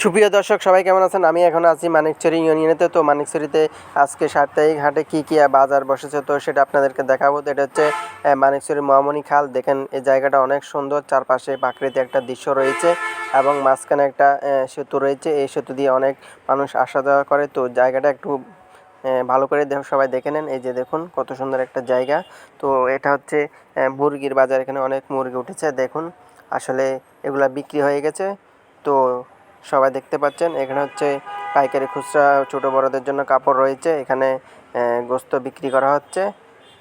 সুপ্রিয় দর্শক সবাই কেমন আছেন? আমি এখন আছি মানিকছড়ি ইউনিয়নেতে। তো মানিকছড়িতে আজকে সাপ্তাহিক হাটে কী কী বাজার বসেছে তো সেটা আপনাদেরকে দেখাবো। তো এটা হচ্ছে মানিকছড়ি মহামণি খাল। দেখেন এই জায়গাটা অনেক সুন্দর, চারপাশে প্রাকৃতিক একটা দৃশ্য রয়েছে এবং মাঝখানে একটা সেতু রয়েছে। এই সেতু দিয়ে অনেক মানুষ আসা যাওয়া করে। তো জায়গাটা একটু ভালো করে সবাই দেখে নেন। এই যে দেখুন কত সুন্দর একটা জায়গা। তো এটা হচ্ছে মুরগির বাজার। এখানে অনেক মুরগি উঠেছে দেখুন, আসলে এগুলা বিক্রি হয়ে গেছে। তো সবাই দেখতে পাচ্ছেন এখানে হচ্ছে পাইকারি খুচরা ছোটো বড়দের জন্য কাপড় রয়েছে। এখানে গোস্ত বিক্রি করা হচ্ছে।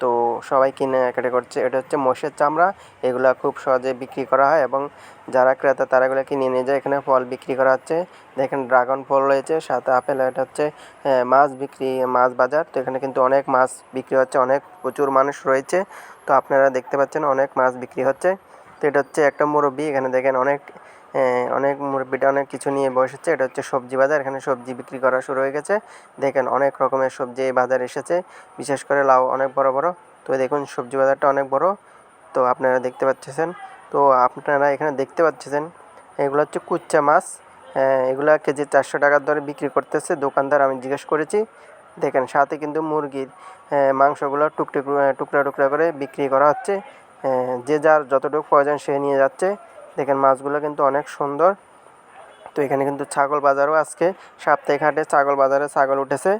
তো সবাই কেনাকাটা করছে। এটা হচ্ছে মোষের চামড়া, এগুলা খুব সহজে বিক্রি করা হয় এবং যারা ক্রেতা তারা এগুলো কিনে নিয়ে যায়। এখানে ফল বিক্রি করা হচ্ছে, দেখেন ড্রাগন ফল রয়েছে, সাথে আপেল। এটা হচ্ছে মাছ বাজার। তো এখানে কিন্তু অনেক মাছ বিক্রি হচ্ছে, অনেক প্রচুর মানুষ রয়েছে। তো আপনারা দেখতে পাচ্ছেন অনেক মাছ বিক্রি হচ্ছে। তো এটা হচ্ছে একটা মুরব্বি, এখানে দেখেন অনেক মুরব্বিটা অনেক কিছু নিয়ে বসেছে। এটা হচ্ছে সবজি বাজার, এখানে সবজি বিক্রি করা শুরু হয়ে গেছে। দেখেন অনেক রকমের সবজি এই বাজারে এসেছে, বিশেষ করে লাউ অনেক বড় বড়। তো দেখুন সবজি বাজারটা অনেক বড়। তো আপনারা দেখতে পাচ্ছেন। তো আপনারা এখানে দেখতে পাচ্ছেন এগুলো হচ্ছে কুচ্চা মাছ। এগুলা কেজি 400 টাকার দরে বিক্রি করতেছে দোকানদার, আমি জিজ্ঞেস করেছি। দেখেন সাথে কিন্তু মুরগির মাংসগুলো টুকরা টুকরা করে বিক্রি করা হচ্ছে। যে যার যতটুকু প্রয়োজন সে নিয়ে যাচ্ছে। দেখেন মাছগুলো কিন্তু অনেক সুন্দর। তো এখানে কিন্তু ছাগল বাজারও আজকে সাপ্তাহিক হাটে ছাগল বাজারে ছাগল উঠেছে।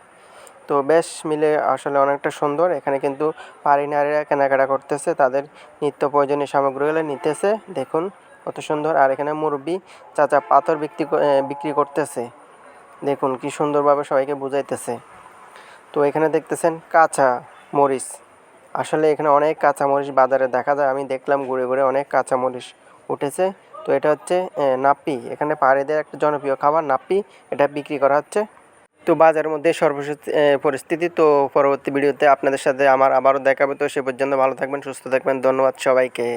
তো বেশ মিলে আসলে অনেকটা সুন্দর। এখানে কিন্তু পাড়ি নারীরা কেনাকাটা করতেছে, তাদের নিত্য প্রয়োজনীয় সামগ্রীগুলো নিতেছে। দেখুন কত সুন্দর। আর এখানে মুরব্বি চাচা পাথর বিক্রি করতেছে, দেখুন কি সুন্দরভাবে সবাইকে বুঝাইতেছে। তো এখানে দেখতেছেন কাঁচা মরিচ, আসলে এখানে অনেক কাঁচা মরিচ বাজারে দেখা যায়। আমি দেখলাম ঘুরে ঘুরে অনেক কাঁচা মরিচ উঠেছে। তো এটা হচ্ছে নাপ্পি, এখানে পাহাড়িদের একটা জনপ্রিয় খাবার নাপ্পি, এটা বিক্রি করা হচ্ছে। তো বাজারের মধ্যে সর্বশেষ পরিস্থিতি। তো পরবর্তী ভিডিওতে আপনাদের সাথে আমার আবারও দেখাবে। তো সে পর্যন্ত ভালো থাকবেন, সুস্থ থাকবেন। ধন্যবাদ সবাইকে।